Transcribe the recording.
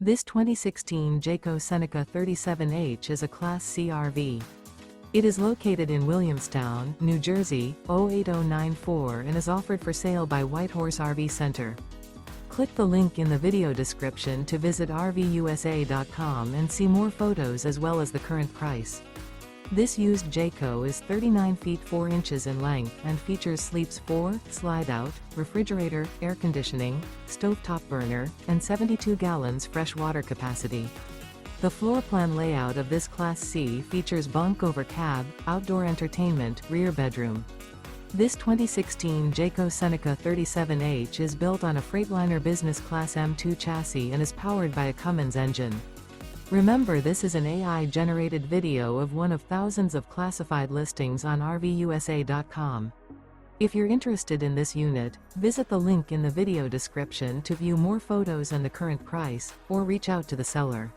This 2016 Jayco Seneca 37H is a Class C RV. It is located in Williamstown, New Jersey, 08094 and is offered for sale by Whitehorse RV Center. Click the link in the video description to visit RVUSA.com and see more photos as well as the current price. This used Jayco is 39 feet 4 inches in length and features sleeps 4, slide-out, refrigerator, air conditioning, stovetop burner, and 72 gallons fresh water capacity. The floor plan layout of this Class C features bunk over cab, outdoor entertainment, rear bedroom. This 2016 Jayco Seneca 37H is built on a Freightliner Business Class M2 chassis and is powered by a Cummins engine. Remember, this is an AI-generated video of one of thousands of classified listings on RVUSA.com. If you're interested in this unit, visit the link in the video description to view more photos and the current price, or reach out to the seller.